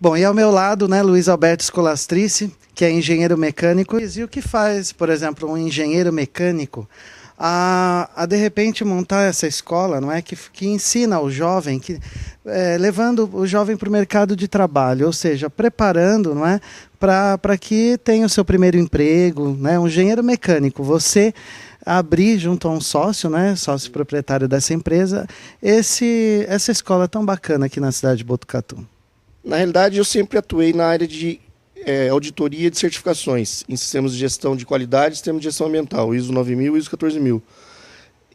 Bom, e ao meu lado, né, Luiz Alberto Scolastrice, que é engenheiro mecânico. E o que faz, por exemplo, um engenheiro mecânico a de repente montar essa escola, não é, que ensina o jovem, levando o jovem para o mercado de trabalho, ou seja, preparando, não é, para que tenha o seu primeiro emprego, né, um engenheiro mecânico. Você abrir junto a um sócio, né, sócio proprietário dessa empresa, essa escola tão bacana aqui na cidade de Botucatu. Na realidade, eu sempre atuei na área de auditoria de certificações em sistemas de gestão de qualidade e sistemas de gestão ambiental, ISO 9000 e ISO 14000.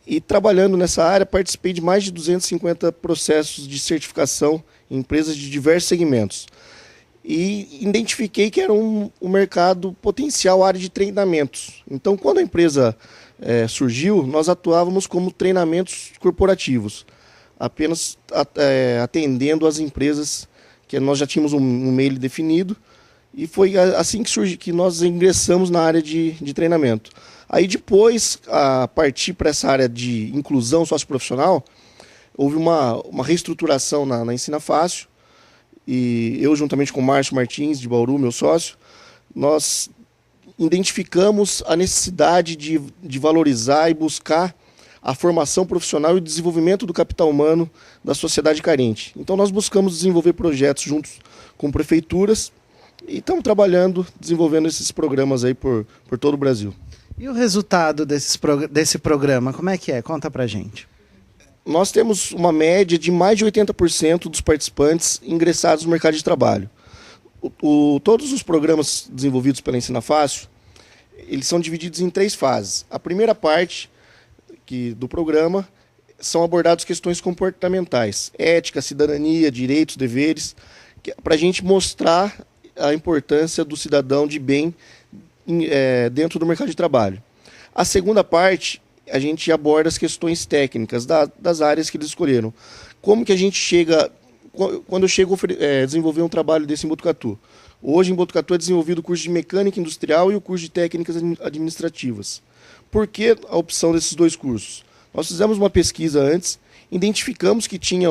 E trabalhando nessa área, participei de mais de 250 processos de certificação em empresas de diversos segmentos. E identifiquei que era um mercado potencial, área de treinamentos. Então, quando a empresa surgiu, nós atuávamos como treinamentos corporativos, apenas atendendo as empresas que nós já tínhamos um mail definido, e foi assim que nós ingressamos na área de treinamento. Aí depois, a partir para essa área de inclusão socioprofissional, houve uma reestruturação na Ensina Fácil, e eu, juntamente com o Márcio Martins, de Bauru, meu sócio, nós identificamos a necessidade de valorizar e buscar a formação profissional e o desenvolvimento do capital humano da sociedade carente. Então nós buscamos desenvolver projetos juntos com prefeituras e estamos trabalhando, desenvolvendo esses programas aí por todo o Brasil. E o resultado desse programa, como é que é? Conta pra gente. Nós temos uma média de mais de 80% dos participantes ingressados no mercado de trabalho. Todos os programas desenvolvidos pela Ensina Fácil, eles são divididos em 3 fases. A primeira parte do programa são abordadas questões comportamentais, ética, cidadania, direitos, deveres, para a gente mostrar a importância do cidadão de bem dentro do mercado de trabalho. A segunda parte, a gente aborda as questões técnicas das áreas que eles escolheram. Como que a gente chega, quando eu chego a desenvolver um trabalho desse em Botucatu. Hoje em Botucatu é desenvolvido o curso de mecânica industrial e o curso de técnicas administrativas. Por que a opção desses 2 cursos? Nós fizemos uma pesquisa antes, identificamos que tinha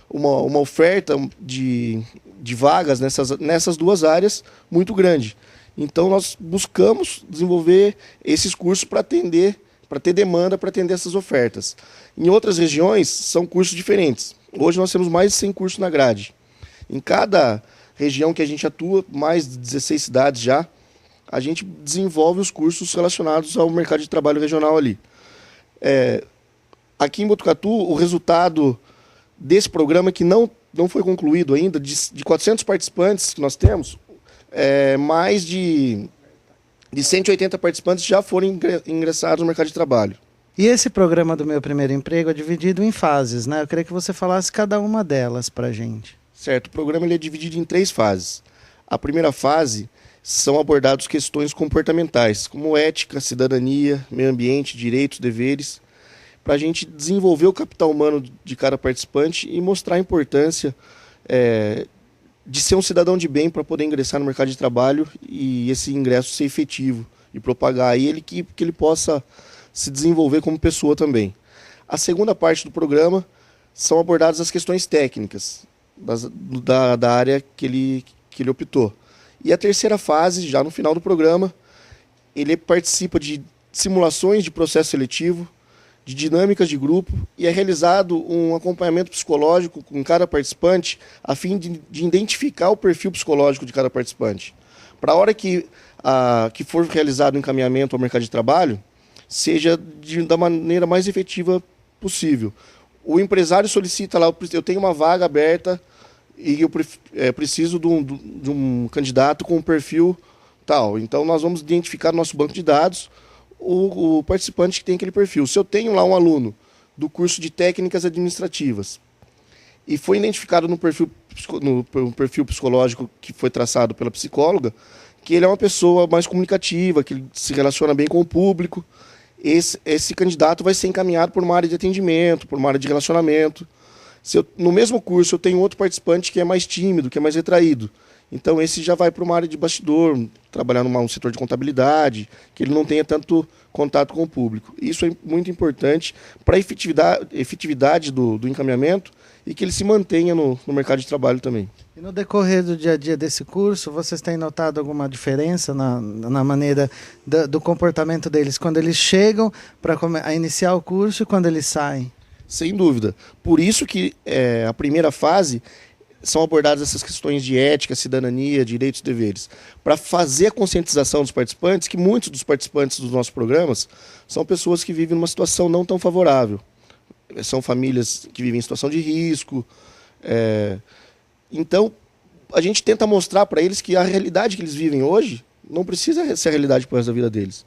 uma oferta de vagas nessas 2 áreas muito grande. Então nós buscamos desenvolver esses cursos para ter demanda para atender essas ofertas. Em outras regiões são cursos diferentes. Hoje nós temos mais de 100 cursos na grade. Em cada região que a gente atua, mais de 16 cidades já, a gente desenvolve os cursos relacionados ao mercado de trabalho regional ali. Aqui em Botucatu, o resultado desse programa, que não foi concluído ainda, de 400 participantes que nós temos, mais de 180 participantes já foram ingressados no mercado de trabalho. E esse programa do Meu Primeiro Emprego é dividido em fases, né? Eu queria que você falasse cada uma delas para a gente. Certo, o programa ele é dividido em 3 fases. A primeira fase são abordadas questões comportamentais, como ética, cidadania, meio ambiente, direitos, deveres, para a gente desenvolver o capital humano de cada participante e mostrar a importância de ser um cidadão de bem para poder ingressar no mercado de trabalho e esse ingresso ser efetivo e propagar ele que ele possa se desenvolver como pessoa também. A segunda parte do programa são abordadas as questões técnicas da área que ele optou. E a terceira fase, já no final do programa, ele participa de simulações de processo seletivo, de dinâmicas de grupo, e é realizado um acompanhamento psicológico com cada participante, a fim de identificar o perfil psicológico de cada participante. Para a hora que for realizado o encaminhamento ao mercado de trabalho, seja da maneira mais efetiva possível. O empresário solicita lá, eu tenho uma vaga aberta e eu preciso de um candidato com um perfil tal. Então nós vamos identificar no nosso banco de dados o participante que tem aquele perfil. Se eu tenho lá um aluno do curso de técnicas administrativas e foi identificado no perfil psicológico que foi traçado pela psicóloga, que ele é uma pessoa mais comunicativa, que se relaciona bem com o público, esse candidato vai ser encaminhado por uma área de atendimento, por uma área de relacionamento. No mesmo curso eu tenho outro participante que é mais tímido, que é mais retraído. Então esse já vai para uma área de bastidor, trabalhar num setor de contabilidade, que ele não tenha tanto contato com o público. Isso é muito importante para a efetividade do encaminhamento e que ele se mantenha no mercado de trabalho também. E no decorrer do dia a dia desse curso, vocês têm notado alguma diferença na maneira do comportamento deles, quando eles chegam para iniciar o curso e quando eles saem? Sem dúvida. Por isso que a primeira fase são abordadas essas questões de ética, cidadania, direitos e deveres, para fazer a conscientização dos participantes, que muitos dos participantes dos nossos programas são pessoas que vivem numa situação não tão favorável. São famílias que vivem em situação de risco. Então, a gente tenta mostrar para eles que a realidade que eles vivem hoje não precisa ser a realidade para o resto da vida deles.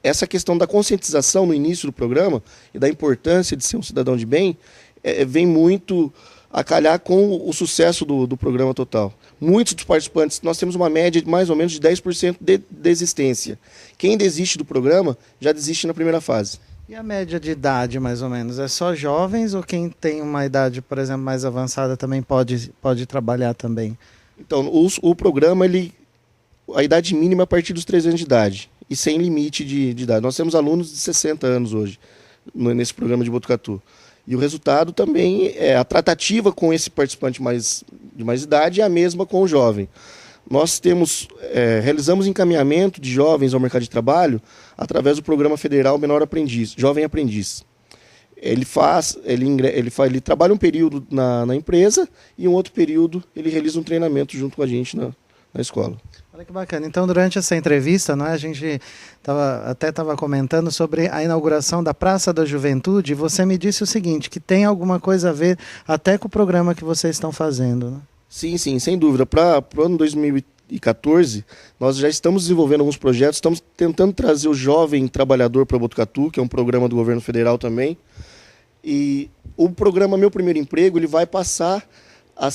Essa questão da conscientização no início do programa e da importância de ser um cidadão de bem vem muito a calhar com o sucesso do programa total. Muitos dos participantes, nós temos uma média de mais ou menos de 10% de desistência. Quem desiste do programa já desiste na primeira fase. E a média de idade, mais ou menos? É só jovens ou quem tem uma idade, por exemplo, mais avançada também pode trabalhar também? Então, o programa, a idade mínima é a partir dos 3 anos de idade e sem limite de idade. Nós temos alunos de 60 anos hoje nesse programa de Botucatu. E o resultado também a tratativa com esse participante de mais idade é a mesma com o jovem. Nós realizamos encaminhamento de jovens ao mercado de trabalho através do programa federal Menor Aprendiz, Jovem Aprendiz. Ele trabalha um período na empresa e um outro período ele realiza um treinamento junto com a gente na escola. Olha que bacana. Então, durante essa entrevista, a gente estava comentando sobre a inauguração da Praça da Juventude, e você me disse o seguinte, que tem alguma coisa a ver até com o programa que vocês estão fazendo, né? Sim, sem dúvida. Para o ano 2014, nós já estamos desenvolvendo alguns projetos, estamos tentando trazer o Jovem Trabalhador para Botucatu, que é um programa do governo federal também. E o programa Meu Primeiro Emprego ele vai passar a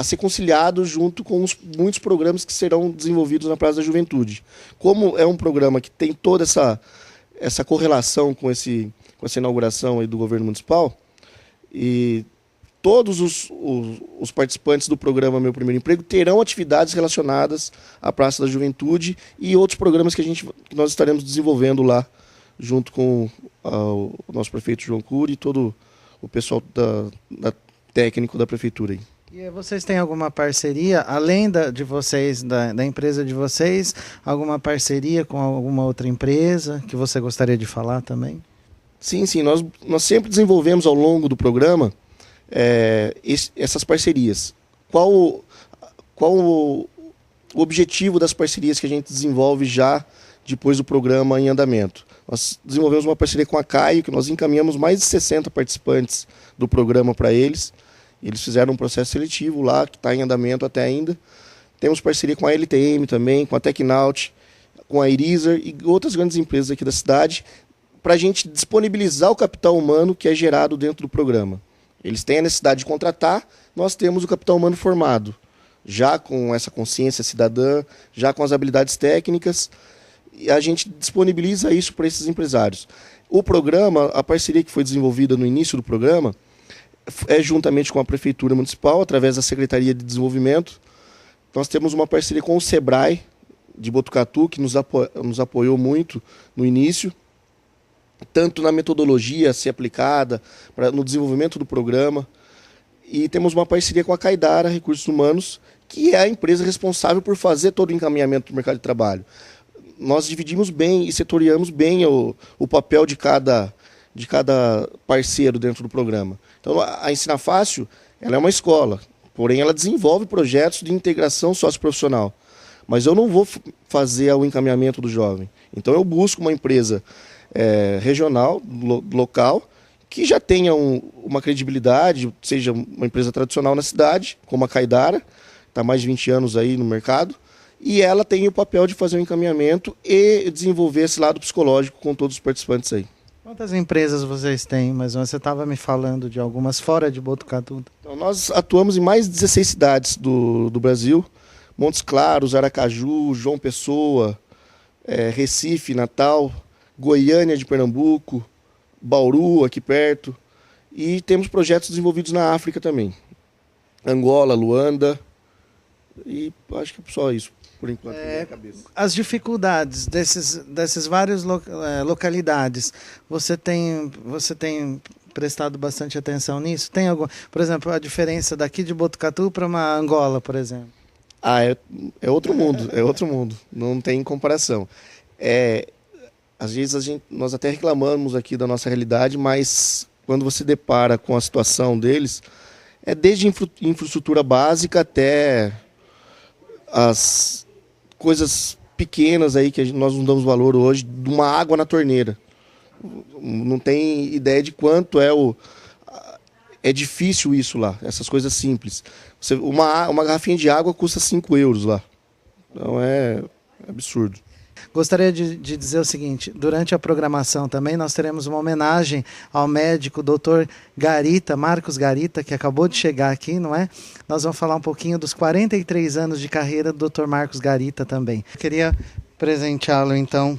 ser conciliado junto com muitos programas que serão desenvolvidos na Praça da Juventude. Como é um programa que tem toda essa correlação com essa inauguração aí do governo municipal, e todos os participantes do programa Meu Primeiro Emprego terão atividades relacionadas à Praça da Juventude e outros programas que nós estaremos desenvolvendo lá, junto com o nosso prefeito João Cury e todo o pessoal técnico da prefeitura aí. E vocês têm alguma parceria, além de vocês, da empresa de vocês, alguma parceria com alguma outra empresa que você gostaria de falar também? Sim, nós sempre desenvolvemos ao longo do programa essas parcerias. Qual o objetivo das parcerias que a gente desenvolve já depois do programa em andamento? Nós desenvolvemos uma parceria com a CAIO, que nós encaminhamos mais de 60 participantes do programa para eles. Eles fizeram um processo seletivo lá, que está em andamento até ainda. Temos parceria com a LTM também, com a Tecnaut, com a Iriser e outras grandes empresas aqui da cidade, para a gente disponibilizar o capital humano que é gerado dentro do programa. Eles têm a necessidade de contratar, nós temos o capital humano formado, já com essa consciência cidadã, já com as habilidades técnicas, e a gente disponibiliza isso para esses empresários. O programa, a parceria que foi desenvolvida no início do programa, juntamente com a Prefeitura Municipal, através da Secretaria de Desenvolvimento. Nós temos uma parceria com o SEBRAE de Botucatu, que nos apoiou muito no início, tanto na metodologia a ser aplicada, no desenvolvimento do programa. E temos uma parceria com a Caidara Recursos Humanos, que é a empresa responsável por fazer todo o encaminhamento do mercado de trabalho. Nós dividimos bem e setoriamos bem o papel de cada parceiro dentro do programa. Então, a Ensina Fácil, ela é uma escola, porém ela desenvolve projetos de integração socioprofissional. Mas eu não vou fazer o encaminhamento do jovem. Então, eu busco uma empresa regional, local, que já tenha uma credibilidade, seja uma empresa tradicional na cidade, como a Caidara, está há mais de 20 anos aí no mercado, e ela tem o papel de fazer o encaminhamento e desenvolver esse lado psicológico com todos os participantes aí. Quantas empresas vocês têm? Mas você estava me falando de algumas fora de Botucatu. Então, nós atuamos em mais de 16 cidades do Brasil. Montes Claros, Aracaju, João Pessoa, Recife, Natal, Goiânia de Pernambuco, Bauru, aqui perto. E temos projetos desenvolvidos na África também. Angola, Luanda. E acho que é só isso, por enquanto, na minha cabeça. As dificuldades desses vários localidades, você tem prestado bastante atenção nisso? Tem algum, por exemplo, a diferença daqui de Botucatu para uma Angola, por exemplo? É outro mundo, não tem comparação. Às vezes nós até reclamamos aqui da nossa realidade, mas quando você depara com a situação deles, desde infraestrutura básica até as coisas pequenas aí que nós não damos valor hoje, de uma água na torneira. Não tem ideia de quanto é difícil isso lá, essas coisas simples. Uma garrafinha de água custa 5 euros lá. Então é absurdo. Gostaria de dizer o seguinte, durante a programação também nós teremos uma homenagem ao médico Dr. Garita, Marcos Garita, que acabou de chegar aqui, não é? Nós vamos falar um pouquinho dos 43 anos de carreira do Dr. Marcos Garita também. Eu queria presenteá-lo então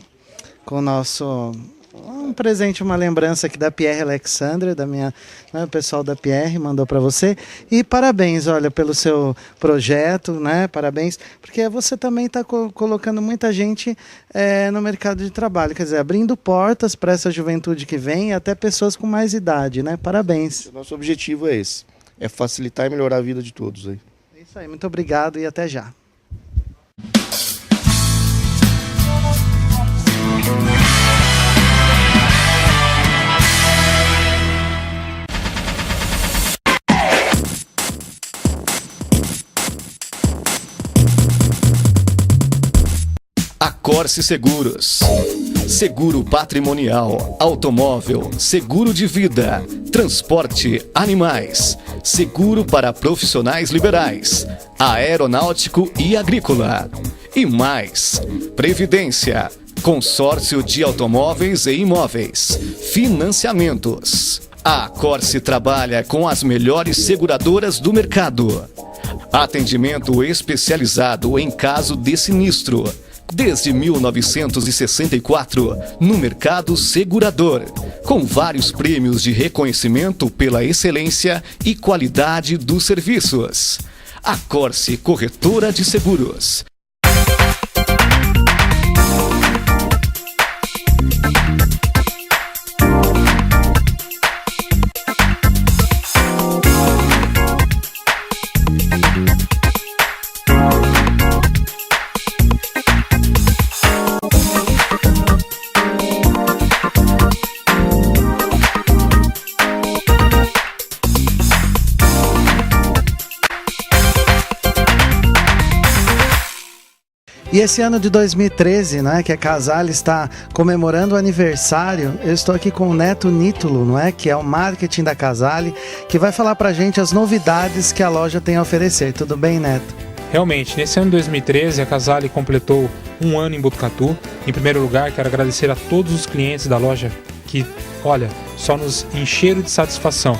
com o nosso... um presente, uma lembrança aqui da Pierre Alexandre, o pessoal da Pierre mandou para você. E parabéns, olha, pelo seu projeto, né? Parabéns, porque você também está colocando muita gente no mercado de trabalho, quer dizer, abrindo portas para essa juventude que vem e até pessoas com mais idade, né? Parabéns. Nosso objetivo é esse, é facilitar e melhorar a vida de todos aí. É isso aí, muito obrigado e até já. Corse Seguros. Seguro patrimonial, automóvel, seguro de vida, transporte, animais, seguro para profissionais liberais, aeronáutico e agrícola. E mais, previdência, consórcio de automóveis e imóveis, financiamentos. A Corse trabalha com as melhores seguradoras do mercado. Atendimento especializado em caso de sinistro. Desde 1964, no mercado segurador, com vários prêmios de reconhecimento pela excelência e qualidade dos serviços. A Corse Corretora de Seguros. E esse ano de 2013, né, que a Casale está comemorando o aniversário, eu estou aqui com o Neto Nítulo, não é, que é o marketing da Casale, que vai falar pra gente as novidades que a loja tem a oferecer. Tudo bem, Neto? Realmente, nesse ano de 2013, a Casale completou um ano em Botucatu. Em primeiro lugar, quero agradecer a todos os clientes da loja que, olha, só nos encheram de satisfação.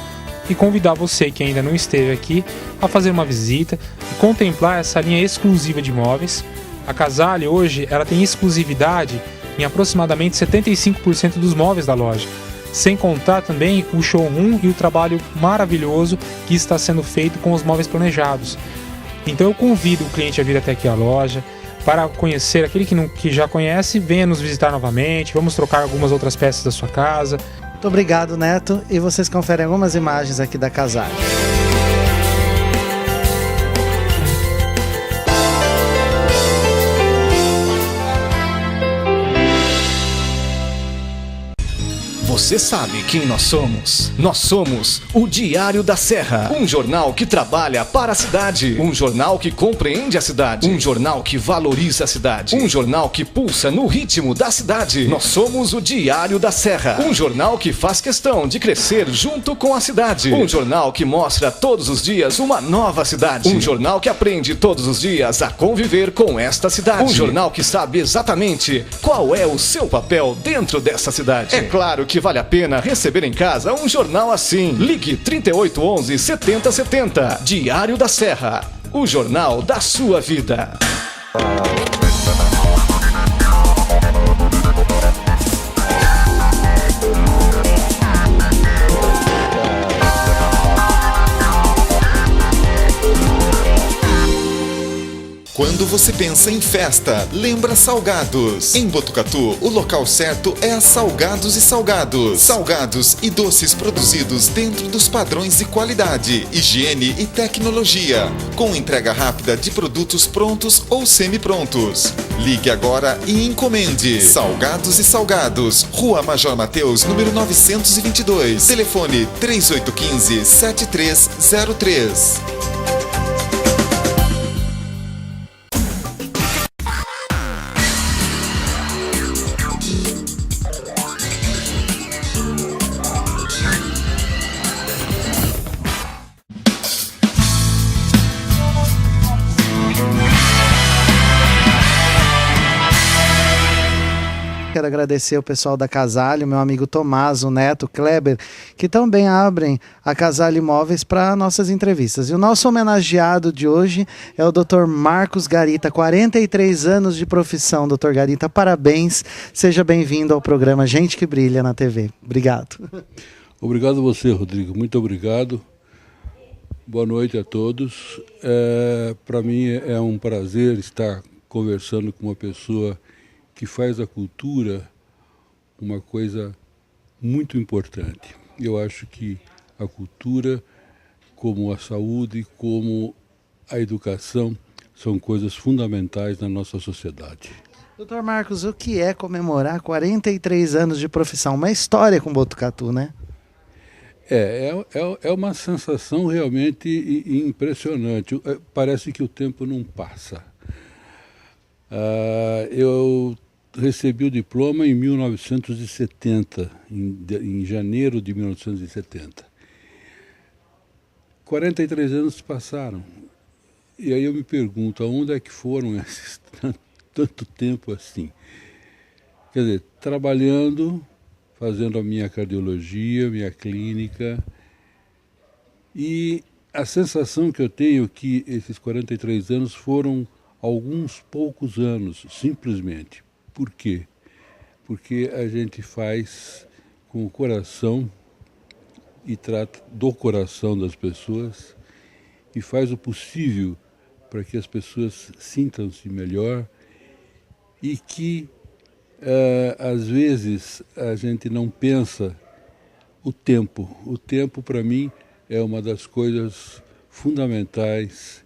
E convidar você que ainda não esteve aqui a fazer uma visita e contemplar essa linha exclusiva de móveis. A Casale hoje ela tem exclusividade em aproximadamente 75% dos móveis da loja, sem contar também o showroom e o trabalho maravilhoso que está sendo feito com os móveis planejados. Então eu convido o cliente a vir até aqui à loja para conhecer aquele que já conhece, venha nos visitar novamente, vamos trocar algumas outras peças da sua casa. Muito obrigado, Neto, e vocês conferem algumas imagens aqui da Casale. Você sabe quem nós somos? Nós somos o Diário da Serra, um jornal que trabalha para a cidade, um jornal que compreende a cidade, um jornal que valoriza a cidade, um jornal que pulsa no ritmo da cidade. Nós somos o Diário da Serra, um jornal que faz questão de crescer junto com a cidade, um jornal que mostra todos os dias uma nova cidade, um jornal que aprende todos os dias a conviver com esta cidade, um jornal que sabe exatamente qual é o seu papel dentro dessa cidade. É claro que vale a pena receber em casa um jornal assim. Ligue 3811 7070. Diário da Serra, o jornal da sua vida. Quando Quando você pensa em festa, lembra Salgados. Em Botucatu, o local certo é a Salgados e Salgados. Salgados e doces produzidos dentro dos padrões de qualidade, higiene e tecnologia, com entrega rápida de produtos prontos ou semi-prontos. Ligue agora e encomende. Salgados e Salgados, Rua Major Mateus, número 922. Telefone 3815-7303. Quero agradecer o pessoal da Casale, o meu amigo Tomás, o Neto, Kleber, que também abrem a Casale Imóveis para nossas entrevistas. E o nosso homenageado de hoje é o Dr. Marcos Garita, 43 anos de profissão, Dr. Garita, parabéns, seja bem-vindo ao programa Gente que Brilha na TV. Obrigado. Obrigado a você, Rodrigo, muito obrigado. Boa noite a todos. Para mim é um prazer estar conversando com uma pessoa que faz a cultura uma coisa muito importante. Eu acho que a cultura, como a saúde, como a educação, são coisas fundamentais na nossa sociedade. Dr. Marcos, o que é comemorar 43 anos de profissão? Uma história com Botucatu, né? É uma sensação realmente impressionante. Parece que o tempo não passa. Eu recebi o diploma em 1970, em janeiro de 1970. 43 anos passaram. E aí eu me pergunto, aonde é que foram esses tanto tempo assim? Quer dizer, trabalhando, fazendo a minha cardiologia, minha clínica. E a sensação que eu tenho é que esses 43 anos foram alguns poucos anos, simplesmente. Por quê? Porque a gente faz com o coração e trata do coração das pessoas e faz o possível para que as pessoas sintam-se melhor e que, às vezes, a gente não pensa o tempo. O tempo, para mim, é uma das coisas fundamentais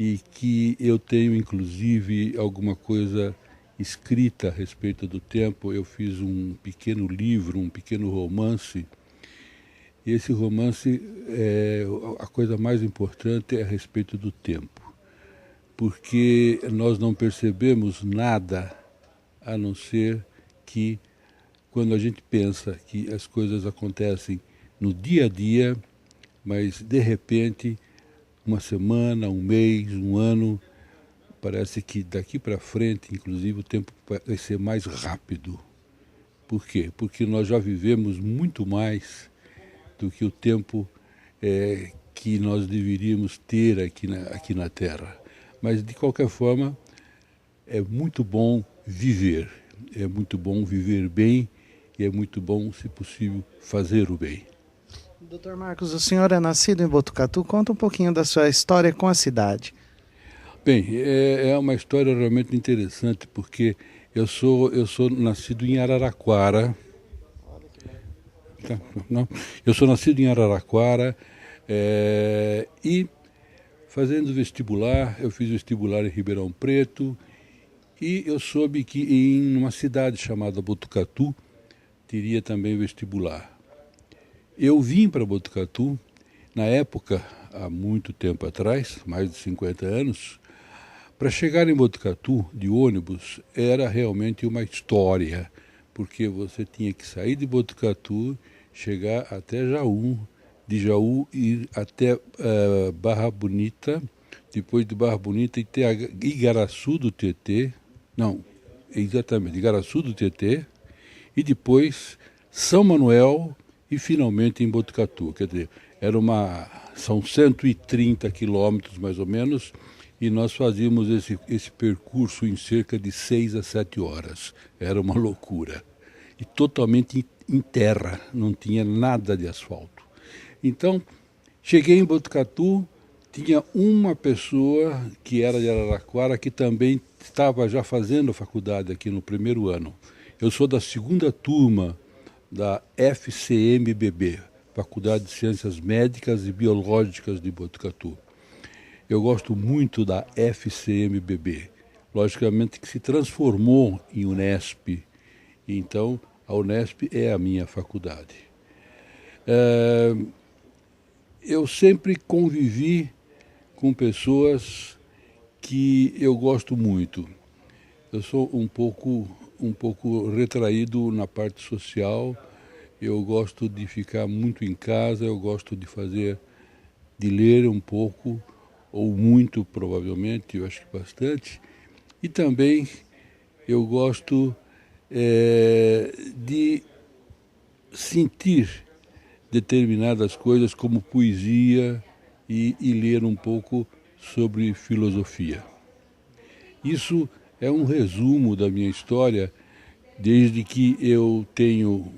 e que eu tenho, inclusive, alguma coisa escrita a respeito do tempo. Eu fiz um pequeno livro, um pequeno romance, e esse romance, a coisa mais importante é a respeito do tempo, porque nós não percebemos nada a não ser que quando a gente pensa que as coisas acontecem no dia a dia, mas de repente, uma semana, um mês, um ano, parece que daqui para frente, inclusive, o tempo vai ser mais rápido. Por quê? Porque nós já vivemos muito mais do que o tempo que nós deveríamos ter aqui na Terra. Mas, de qualquer forma, é muito bom viver. É muito bom viver bem e é muito bom, se possível, fazer o bem. Dr. Marcos, o senhor é nascido em Botucatu. Conta um pouquinho da sua história com a cidade. Bem, é uma história realmente interessante, porque eu sou nascido em Araraquara. Eu sou nascido em Araraquara e fazendo vestibular, eu fiz vestibular em Ribeirão Preto e eu soube que em uma cidade chamada Botucatu teria também vestibular. Eu vim para Botucatu, na época, há muito tempo atrás, mais de 50 anos. Para chegar em Botucatu de ônibus era realmente uma história, porque você tinha que sair de Botucatu, chegar até Jaú, de Jaú ir até Barra Bonita, depois de Barra Bonita ir até Igaraçu do Tietê, Igaraçu do Tietê, e depois São Manuel e finalmente em Botucatu. Quer dizer, são 130 quilômetros mais ou menos, e nós fazíamos esse percurso em cerca de 6 a 7 horas. Era uma loucura. E totalmente em terra, não tinha nada de asfalto. Então, cheguei em Botucatu, tinha uma pessoa que era de Araraquara que também estava já fazendo faculdade aqui no primeiro ano. Eu sou da segunda turma da FCMBB, Faculdade de Ciências Médicas e Biológicas de Botucatu. Eu gosto muito da FCMBB, logicamente que se transformou em Unesp, então a Unesp é a minha faculdade. Eu sempre convivi com pessoas que eu gosto muito. Eu sou um pouco retraído na parte social, eu gosto de ficar muito em casa, eu gosto de ler um pouco, ou muito provavelmente, eu acho que bastante, e também eu gosto de sentir determinadas coisas como poesia e ler um pouco sobre filosofia. Isso é um resumo da minha história, desde que eu tenho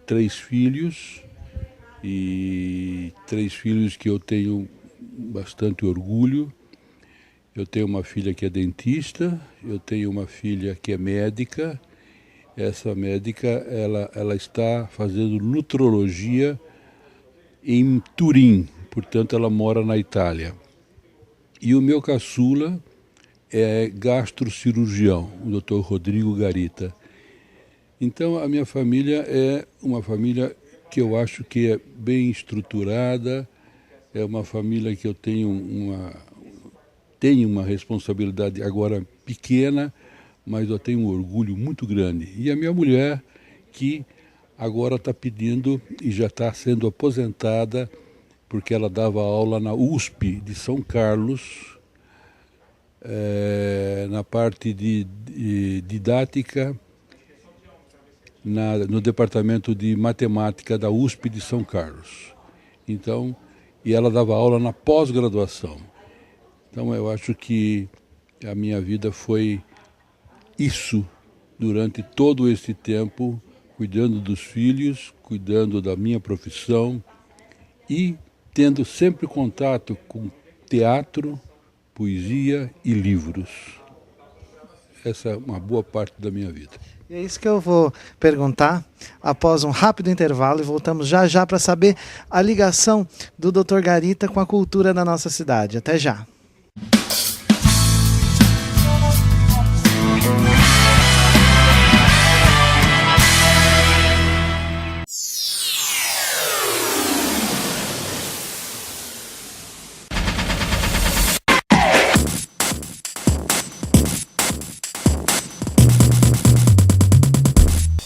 3 filhos, e 3 filhos que eu tenho bastante orgulho. Eu tenho uma filha que é dentista, eu tenho uma filha que é médica. Essa médica, ela está fazendo nutrologia em Turim, portanto ela mora na Itália. E o meu caçula é gastrocirurgião, o Dr. Rodrigo Garita. Então a minha família é uma família que eu acho que é bem estruturada, é uma família que eu tenho uma responsabilidade agora pequena, mas eu tenho um orgulho muito grande. E a minha mulher, que agora está pedindo e já está sendo aposentada, porque ela dava aula na USP de São Carlos, na parte de didática, no departamento de matemática da USP de São Carlos. Então, e ela dava aula na pós-graduação. Então eu acho que a minha vida foi isso durante todo esse tempo, cuidando dos filhos, cuidando da minha profissão e tendo sempre contato com teatro, poesia e livros. Essa é uma boa parte da minha vida. E é isso que eu vou perguntar após um rápido intervalo e voltamos já já para saber a ligação do Dr. Garita com a cultura da nossa cidade. Até já.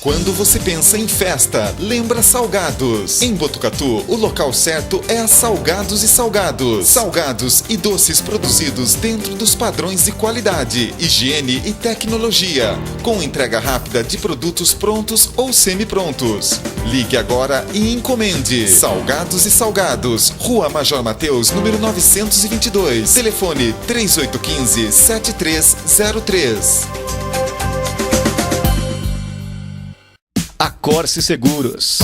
Quando você pensa em festa, lembra Salgados. Em Botucatu, o local certo é a Salgados e Salgados. Salgados e doces produzidos dentro dos padrões de qualidade, higiene e tecnologia, com entrega rápida de produtos prontos ou semi-prontos. Ligue agora e encomende. Salgados e Salgados, Rua Major Mateus, número 922. Telefone 3815-7303. Corse Seguros.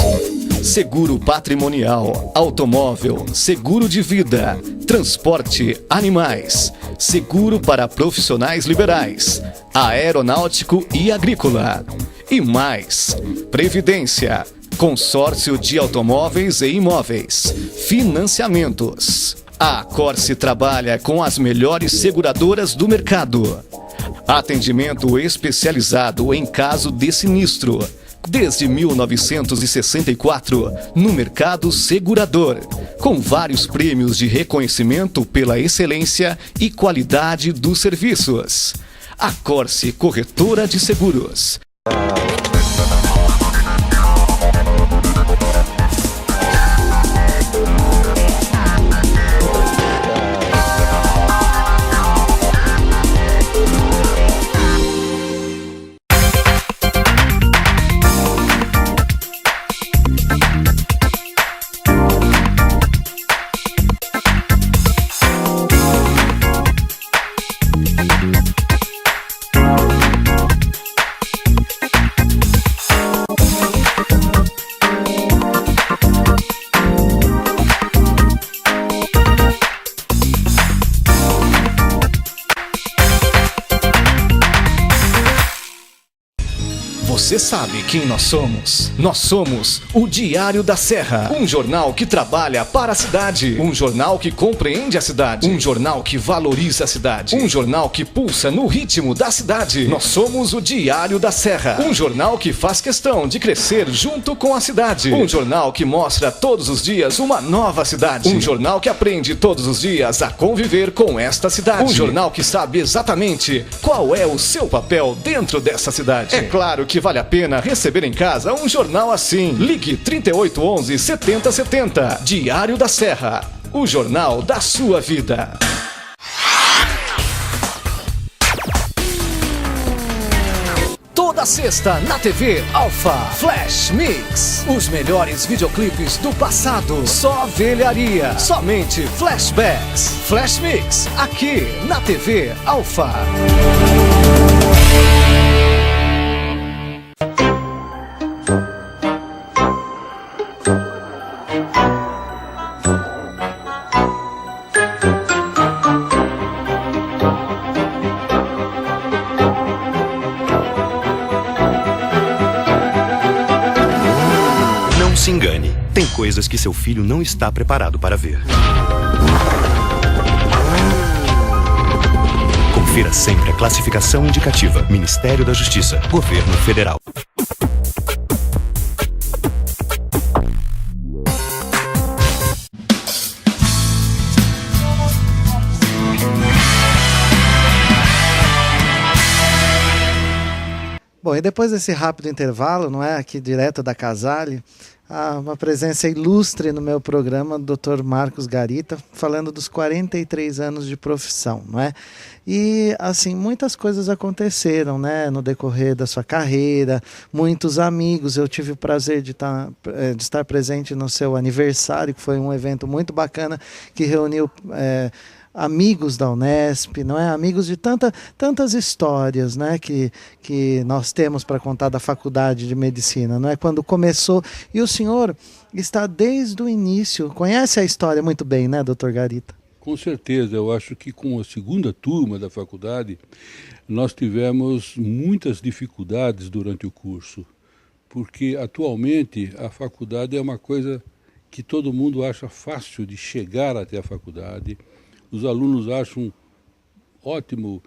Seguro patrimonial, automóvel, seguro de vida, transporte, animais, seguro para profissionais liberais, aeronáutico e agrícola. E mais, previdência, consórcio de automóveis e imóveis, financiamentos. A Corse trabalha com as melhores seguradoras do mercado. Atendimento especializado em caso de sinistro. Desde 1964, no mercado segurador, com vários prêmios de reconhecimento pela excelência e qualidade dos serviços. A Corse Corretora de Seguros. Você sabe quem nós somos? Nós somos o Diário da Serra, um jornal que trabalha para a cidade, um jornal que compreende a cidade, um jornal que valoriza a cidade, um jornal que pulsa no ritmo da cidade. Nós somos o Diário da Serra, um jornal que faz questão de crescer junto com a cidade, um jornal que mostra todos os dias uma nova cidade, um jornal que aprende todos os dias a conviver com esta cidade, um jornal que sabe exatamente qual é o seu papel dentro dessa cidade. É claro que vale a pena receber em casa um jornal assim. Ligue 3811 7070. Diário da Serra, o jornal da sua vida. Toda sexta na TV Alfa, Flash Mix. Os melhores videoclipes do passado. Só velharia. Somente flashbacks. Flash Mix, aqui na TV Alfa. Se engane, tem coisas que seu filho não está preparado para ver. Confira sempre a classificação indicativa. Ministério da Justiça, Governo Federal. Bom, e depois desse rápido intervalo, não é, aqui direto da Casale, uma presença ilustre no meu programa, Dr. Marcos Garita, falando dos 43 anos de profissão, não é? E, assim, muitas coisas aconteceram, né, no decorrer da sua carreira, muitos amigos. Eu tive o prazer de estar presente no seu aniversário, que foi um evento muito bacana, que reuniu amigos da Unesp, não é? Amigos de tantas histórias, né, que nós temos para contar da Faculdade de Medicina, não é? Quando começou, e o senhor está desde o início, conhece a história muito bem, né, doutor Garita? Com certeza, eu acho que com a segunda turma da faculdade, nós tivemos muitas dificuldades durante o curso, porque atualmente a faculdade é uma coisa que todo mundo acha fácil de chegar até a faculdade. Os alunos acham ótimo,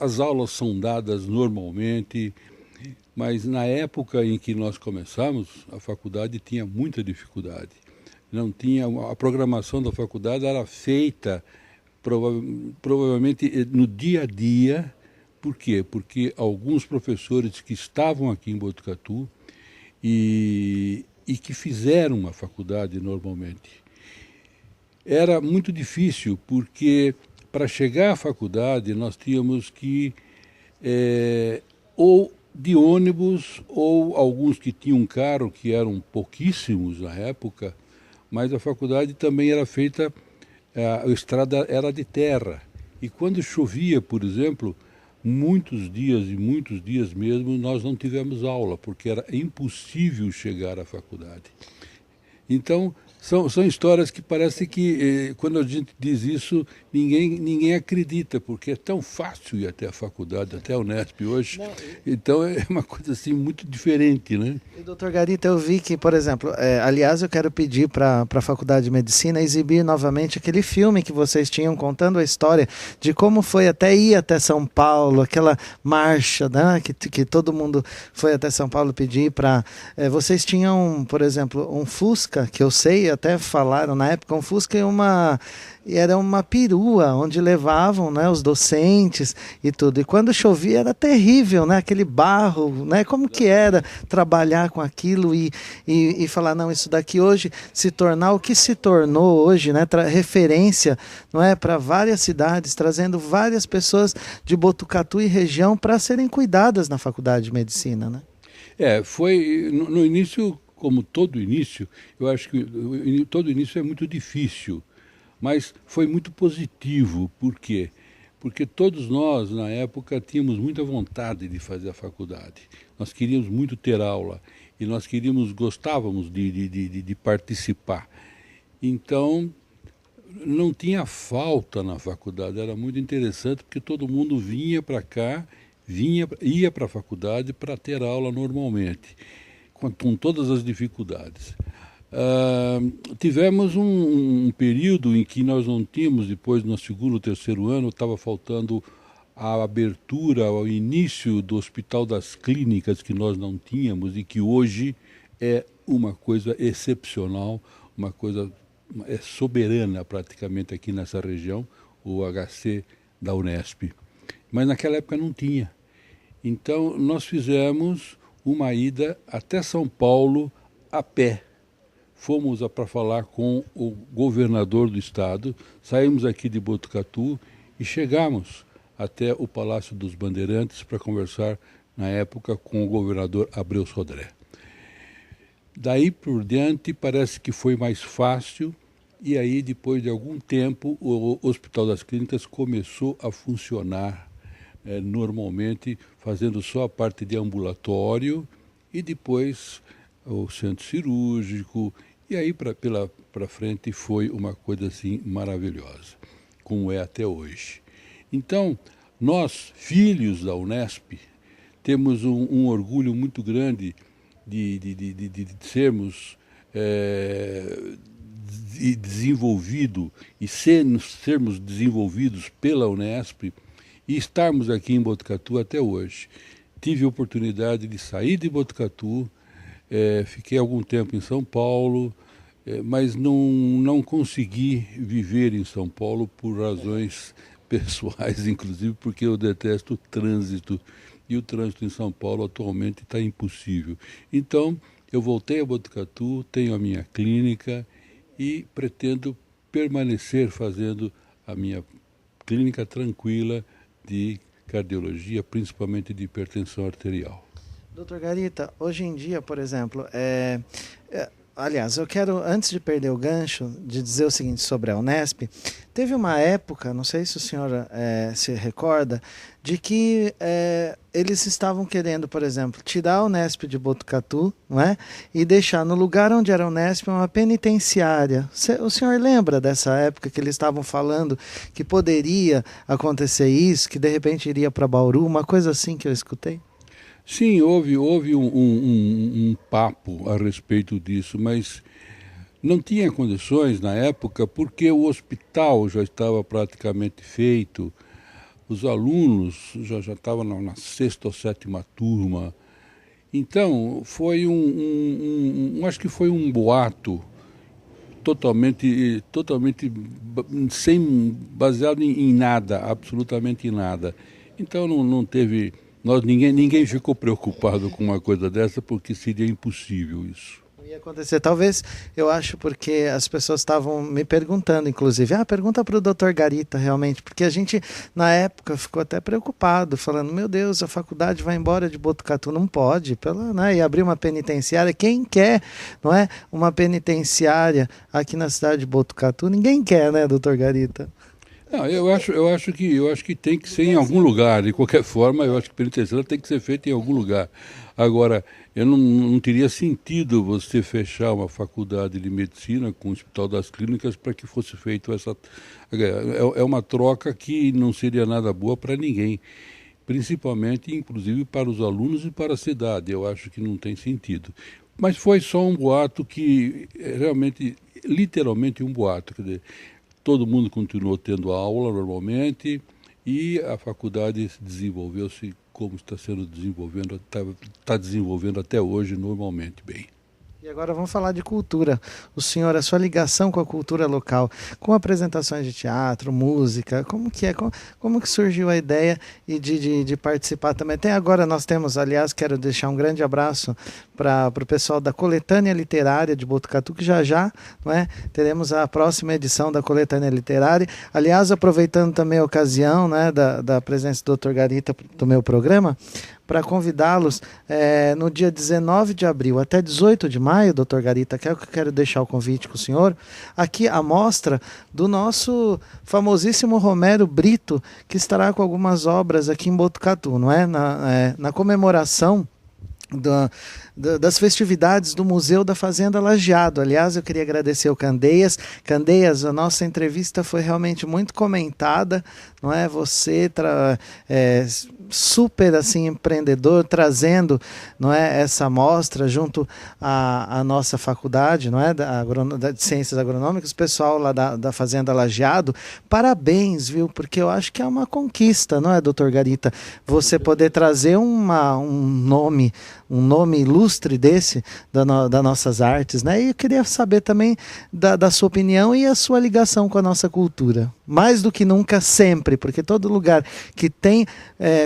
as aulas são dadas normalmente, mas na época em que nós começamos, a faculdade tinha muita dificuldade. Não tinha, a programação da faculdade era feita provavelmente no dia a dia. Por quê? Porque alguns professores que estavam aqui em Botucatu e que fizeram a faculdade normalmente. Era muito difícil, porque para chegar à faculdade nós tínhamos que ou de ônibus, ou alguns que tinham carro, que eram pouquíssimos na época, mas a faculdade também era feita, a estrada era de terra. E quando chovia, por exemplo, muitos dias mesmo, nós não tivemos aula, porque era impossível chegar à faculdade. Então, são histórias que parece que, quando a gente diz isso, ninguém acredita, porque é tão fácil ir até a faculdade, até a Unesp hoje. Não, então, é uma coisa assim muito diferente, né? E, doutor Garita, eu vi que, por exemplo, aliás, eu quero pedir para a Faculdade de Medicina exibir novamente aquele filme que vocês tinham contando a história de como foi até ir até São Paulo, aquela marcha, né, que todo mundo foi até São Paulo pedir para... vocês tinham, por exemplo, um Fusca, que eu sei, até falaram na época, um Fusca era uma perua onde levavam, né, os docentes e tudo. E quando chovia era terrível, né, aquele barro, né, como que era trabalhar com aquilo e falar, não, isso daqui hoje se tornar o que se tornou hoje, né, referência, não é, para várias cidades, trazendo várias pessoas de Botucatu e região para serem cuidadas na Faculdade de Medicina, né? Foi no início, como todo início, eu acho que todo início é muito difícil, mas foi muito positivo. Por quê? Porque todos nós, na época, tínhamos muita vontade de fazer a faculdade. Nós queríamos muito ter aula e nós gostávamos de participar. Então, não tinha falta na faculdade, era muito interessante, porque todo mundo vinha para cá ia para a faculdade para ter aula normalmente, com todas as dificuldades. Tivemos um período em que nós não tínhamos, depois no segundo, terceiro ano, estava faltando a abertura, o início do Hospital das Clínicas, que nós não tínhamos e que hoje é uma coisa excepcional, uma coisa soberana praticamente aqui nessa região, o HC da Unesp. Mas naquela época não tinha. Então nós fizemos uma ida até São Paulo a pé. Fomos para falar com o governador do estado, saímos aqui de Botucatu e chegamos até o Palácio dos Bandeirantes para conversar, na época, com o governador Abreu Sodré. Daí por diante parece que foi mais fácil e aí depois de algum tempo o Hospital das Clínicas começou a funcionar normalmente, fazendo só a parte de ambulatório e depois o centro cirúrgico e aí para frente foi uma coisa assim maravilhosa, como é até hoje. Então, nós, filhos da Unesp, temos um orgulho muito grande de sermos desenvolvidos e sermos desenvolvidos pela Unesp e estarmos aqui em Botucatu até hoje. Tive a oportunidade de sair de Botucatu, fiquei algum tempo em São Paulo, mas não consegui viver em São Paulo por razões pessoais, inclusive porque eu detesto o trânsito, e o trânsito em São Paulo atualmente está impossível. Então, eu voltei a Botucatu, tenho a minha clínica e pretendo permanecer fazendo a minha clínica tranquila de cardiologia, principalmente de hipertensão arterial. Doutor Garita, hoje em dia, por exemplo, aliás, eu quero, antes de perder o gancho, de dizer o seguinte sobre a Unesp. Teve uma época, não sei se o senhor se recorda, de que eles estavam querendo, por exemplo, tirar a Unesp de Botucatu, não é? E deixar no lugar onde era a Unesp uma penitenciária. O senhor lembra dessa época que eles estavam falando que poderia acontecer isso, que de repente iria para Bauru, uma coisa assim que eu escutei? Sim, houve um papo a respeito disso, mas não tinha condições na época porque o hospital já estava praticamente feito, os alunos já estavam na 6ª ou 7ª turma. Então, foi acho que foi um boato totalmente baseado em nada, absolutamente em nada. Então não teve... Ninguém ficou preocupado com uma coisa dessa porque seria impossível isso. Ia acontecer, talvez, eu acho, porque as pessoas estavam me perguntando, inclusive, pergunta para o Dr. Garita realmente, porque a gente, na época, ficou até preocupado, falando, meu Deus, a faculdade vai embora de Botucatu, não pode, e abrir uma penitenciária, quem quer, não é, uma penitenciária aqui na cidade de Botucatu? Ninguém quer, né, Dr. Garita? Não, eu acho que tem que ser em algum lugar. De qualquer forma, eu acho que a penitenciária tem que ser feita em algum lugar. Agora, eu não teria sentido você fechar uma faculdade de medicina com o Hospital das Clínicas para que fosse feito essa... É uma troca que não seria nada boa para ninguém, principalmente, inclusive, para os alunos e para a cidade. Eu acho que não tem sentido. Mas foi só um boato que, realmente, literalmente um boato, quer dizer... Todo mundo continuou tendo aula normalmente e a faculdade desenvolveu-se como está desenvolvendo até hoje normalmente bem. E agora vamos falar de cultura. O senhor, a sua ligação com a cultura local, com apresentações de teatro, música, como que é? Como que surgiu a ideia e de participar também? Até agora nós temos, aliás, quero deixar um grande abraço para o pessoal da Coletânea Literária de Botucatu, que já, não é? Teremos a próxima edição da Coletânea Literária. Aliás, aproveitando também a ocasião, né, da presença do Dr. Garita do meu programa, para convidá-los no dia 19 de abril até 18 de maio, doutor Garita, que é o que eu quero deixar o convite com o senhor, aqui a mostra do nosso famosíssimo Romero Brito, que estará com algumas obras aqui em Botucatu, não é? Na comemoração das festividades do Museu da Fazenda Lajeado. Aliás, eu queria agradecer ao Candeias. Candeias, a nossa entrevista foi realmente muito comentada, não é? Você super assim empreendedor, trazendo, não é, essa amostra junto à nossa faculdade, não é, de Ciências Agronômicas, o pessoal lá da Fazenda Lajeado. Parabéns, viu? Porque eu acho que é uma conquista, não é, doutor Garita? Você poder trazer um nome ilustre desse das nossas artes, né? E eu queria saber também da sua opinião e a sua ligação com a nossa cultura. Mais do que nunca, sempre, porque todo lugar que tem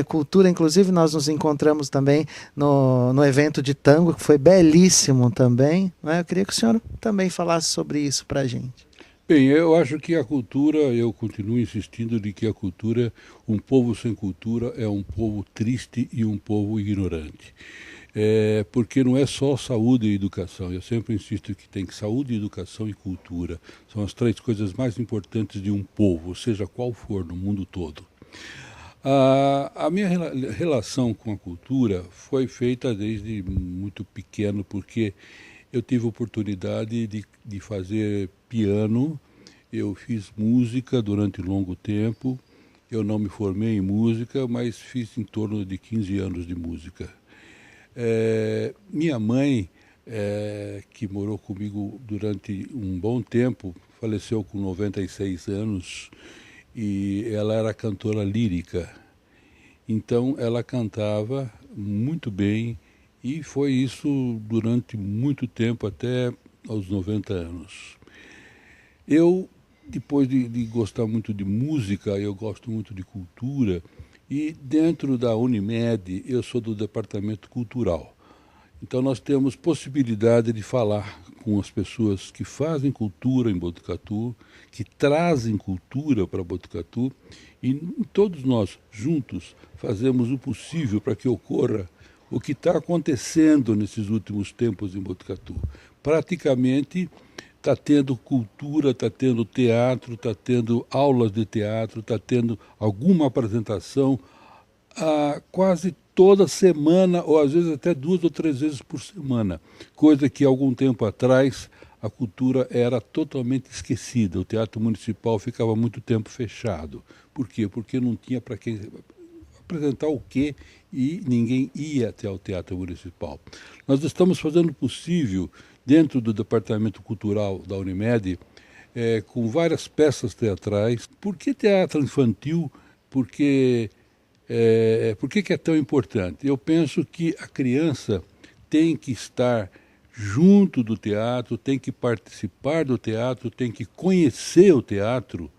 cultura, inclusive nós nos encontramos também no evento de tango, que foi belíssimo também, né? Eu queria que o senhor também falasse sobre isso para a gente. Bem, eu acho que a cultura, eu continuo insistindo de que a cultura, um povo sem cultura é um povo triste e um povo ignorante. Porque não é só saúde e educação, eu sempre insisto que tem saúde, educação e cultura. São as 3 coisas mais importantes de um povo, seja qual for, no mundo todo. A minha relação com a cultura foi feita desde muito pequeno, porque eu tive a oportunidade de fazer piano, eu fiz música durante longo tempo, eu não me formei em música, mas fiz em torno de 15 anos de música. Minha mãe, que morou comigo durante um bom tempo, faleceu com 96 anos e ela era cantora lírica. Então ela cantava muito bem e foi isso durante muito tempo, até aos 90 anos. Eu, depois de gostar muito de música, eu gosto muito de cultura. E dentro da Unimed, eu sou do departamento cultural. Então nós temos possibilidade de falar com as pessoas que fazem cultura em Botucatu, que trazem cultura para Botucatu, e todos nós juntos fazemos o possível para que ocorra o que está acontecendo nesses últimos tempos em Botucatu. Praticamente está tendo cultura, está tendo teatro, está tendo aulas de teatro, está tendo alguma apresentação quase toda semana, ou às vezes até 2 ou 3 vezes por semana, coisa que algum tempo atrás a cultura era totalmente esquecida. O Teatro Municipal ficava muito tempo fechado. Por quê? Porque não tinha para quem apresentar o quê e ninguém ia até o Teatro Municipal. Nós estamos fazendo o possível dentro do Departamento Cultural da Unimed, com várias peças teatrais. Por que teatro infantil? Por que é tão importante? Eu penso que a criança tem que estar junto do teatro, tem que participar do teatro, tem que conhecer o teatro,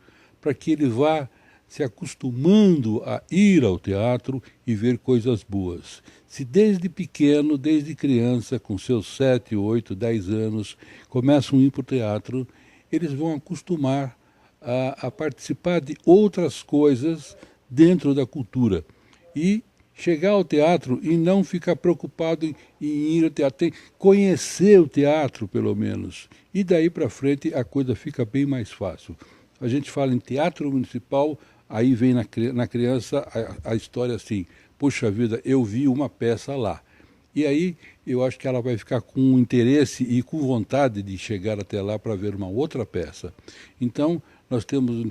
para que ele vá se acostumando a ir ao teatro e ver coisas boas. Se desde pequeno, desde criança, com seus 7, 8, 10 anos, começam a ir para o teatro, eles vão acostumar a participar de outras coisas dentro da cultura. E chegar ao teatro e não ficar preocupado em ir ao teatro, tem que conhecer o teatro, pelo menos. E daí para frente a coisa fica bem mais fácil. A gente fala em teatro municipal, aí vem na criança a história assim, puxa vida, eu vi uma peça lá. E aí eu acho que ela vai ficar com interesse e com vontade de chegar até lá para ver uma outra peça. Então, nós temos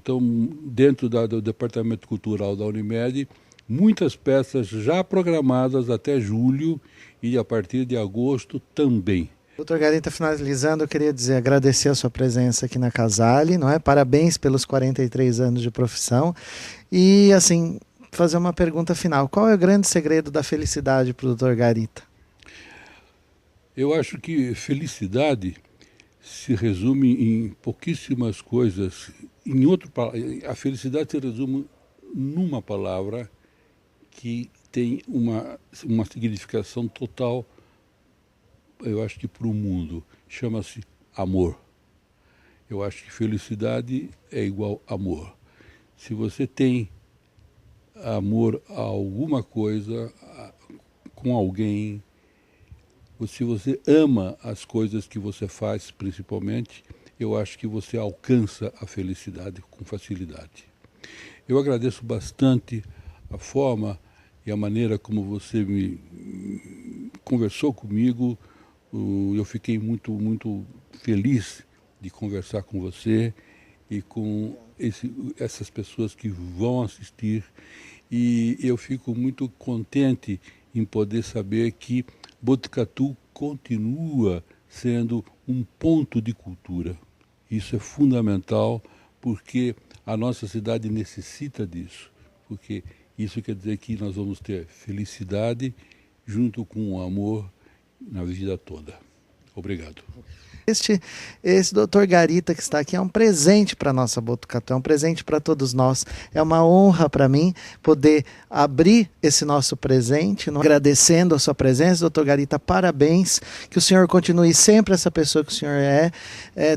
dentro do Departamento Cultural da Unimed, muitas peças já programadas até julho e a partir de agosto também. Doutor Garita, finalizando, eu queria agradecer a sua presença aqui na Casale, não é? Parabéns pelos 43 anos de profissão. E, assim, fazer uma pergunta final. Qual é o grande segredo da felicidade para o doutor Garita? Eu acho que felicidade se resume em pouquíssimas coisas. A felicidade se resume numa palavra que tem uma significação total, eu acho que para o mundo, chama-se amor. Eu acho que felicidade é igual amor. Se você tem amor a alguma coisa, com alguém, se você ama as coisas que você faz, principalmente, eu acho que você alcança a felicidade com facilidade. Eu agradeço bastante a forma e a maneira como você me conversou comigo. Eu fiquei muito, muito feliz de conversar com você e com essas pessoas que vão assistir. E eu fico muito contente em poder saber que Botucatu continua sendo um ponto de cultura. Isso é fundamental, porque a nossa cidade necessita disso, porque isso quer dizer que nós vamos ter felicidade junto com o amor na vida toda. Obrigado. Esse doutor Garita que está aqui é um presente para a nossa Botucatu, é um presente para todos nós. É uma honra para mim poder abrir esse nosso presente, agradecendo a sua presença. Doutor Garita, parabéns, que o senhor continue sempre essa pessoa que o senhor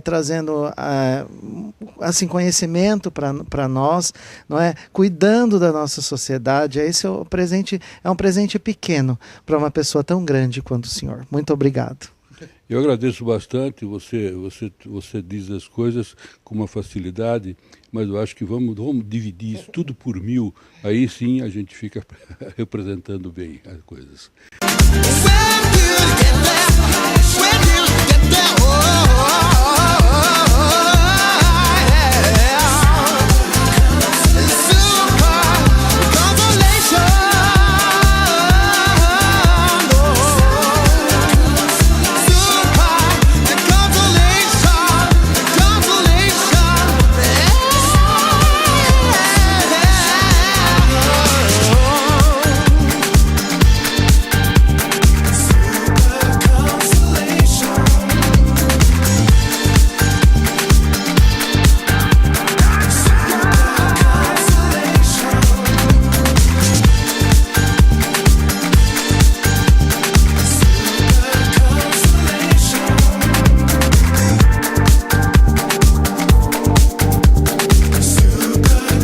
trazendo assim, conhecimento para nós, não é? Cuidando da nossa sociedade. Esse é um presente pequeno para uma pessoa tão grande quanto o senhor. Muito obrigado. Eu agradeço bastante, você diz as coisas com uma facilidade, mas eu acho que vamos dividir isso tudo por 1000, aí sim a gente fica representando bem as coisas.